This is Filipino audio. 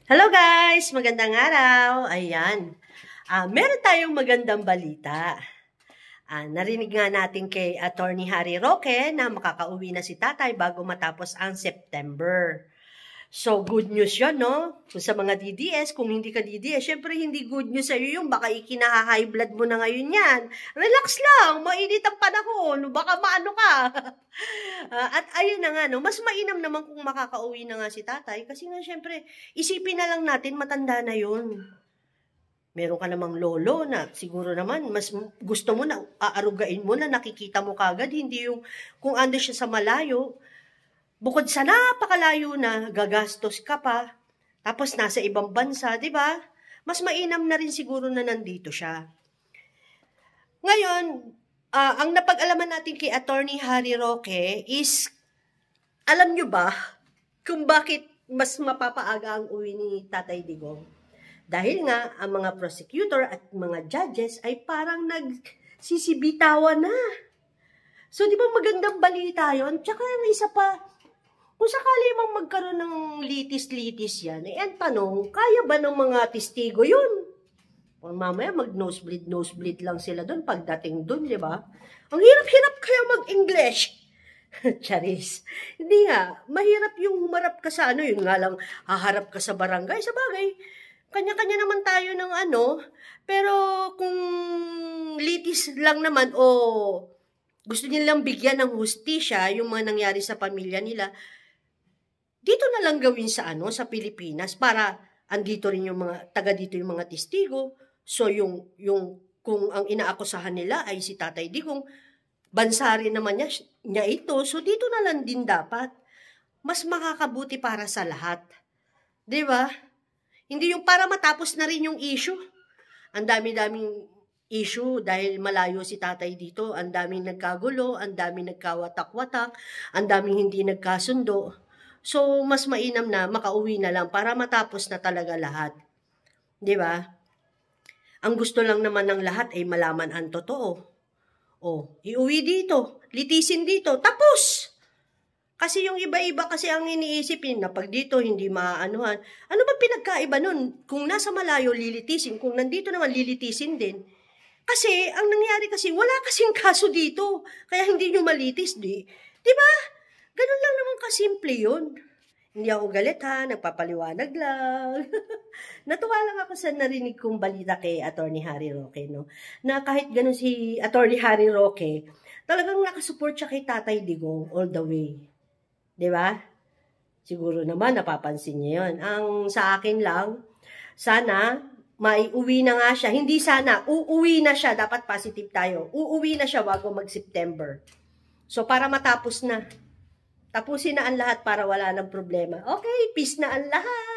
Hello guys! Magandang araw! Ayan. Meron tayong magandang balita. Narinig nga natin kay Attorney Harry Roque na makakauwi na si tatay bago matapos ang September. So, good news yun, no? So, sa mga DDS, kung hindi ka DDS, syempre hindi good news sa'yo yung baka ikinaha-high blood mo na ngayon yan. Relax lang, mainit ang panahon, baka maano ka. At ayun na nga, no? Mas mainam naman kung makakauwi na nga si tatay kasi nga syempre, isipin na lang natin, matanda na yun. Meron ka namang lolo na siguro naman, mas gusto mo na aarugain mo na nakikita mo kagad, hindi yung kung ando siya sa malayo. Bukod sa napakalayo na, gagastos ka pa, tapos nasa ibang bansa, di ba? Mas mainam na rin siguro na nandito siya. Ngayon, ang napag-alaman natin kay Attorney Harry Roque is, alam nyo ba kung bakit mas mapapaaga ang uwi ni Tatay Digong? Dahil nga, ang mga prosecutor at mga judges ay parang nagsisibitawan na. So, di ba magandang balita yun? Tsaka isa pa, kung sakali mang magkaroon ng litis-litis yan, ang tanong, kaya ba ng mga testigo yun? Kung mamaya mag-nosebleed lang sila doon pagdating doon, di ba? Ang hirap-hirap kaya mag-English. Charis. Hindi nga, mahirap yung humarap ka sa yun nga lang, haharap ka sa barangay. Sa bagay, kanya-kanya naman tayo ng pero kung litis lang naman o gusto nilang bigyan ng hustisya yung mga nangyari sa pamilya nila, dito na lang gawin sa sa Pilipinas para andito rin yung mga taga dito yung mga testigo. So yung kung ang inaakusahan nila ay si Tatay Digong, bansa rin naman niya ito. So dito na lang din dapat. Mas makakabuti para sa lahat. 'Di ba? Hindi yung para matapos na rin yung issue. Ang dami-daming issue dahil malayo si tatay dito. Ang daming nagkagulo, ang daming nagkawatak-watak, ang daming hindi nagkasundo. So, mas mainam na makauwi na lang para matapos na talaga lahat. 'Di ba? Ang gusto lang naman ng lahat ay malaman ang totoo. Iuwi dito, litisin dito, tapos! Kasi yung iba-iba kasi ang iniisipin na pag dito hindi maaanuhan. Ano ba pinagkaiba nun? Kung nasa malayo lilitisin, kung nandito naman lilitisin din. Kasi ang nangyari kasi wala kasing kaso dito. Kaya hindi nyo malitis, di ba? Ganun lang naman kasimple yun. Hindi ako galit ha, nagpapaliwanag lang. Natuwa lang ako sa narinig kong balita kay Attorney Harry Roque, no? Na kahit ganun si Attorney Harry Roque, talagang nakasupport siya kay Tatay Digong all the way. 'Di ba? Siguro naman napapansin niya 'yon. Ang sa akin lang, sana maiuwi na nga siya. Hindi sana, uuwi na siya. Dapat positive tayo. Uuwi na siya bago mag-September. So para matapos na. Tapusin na ang lahat para wala ng problema. Okay, peace na ang lahat.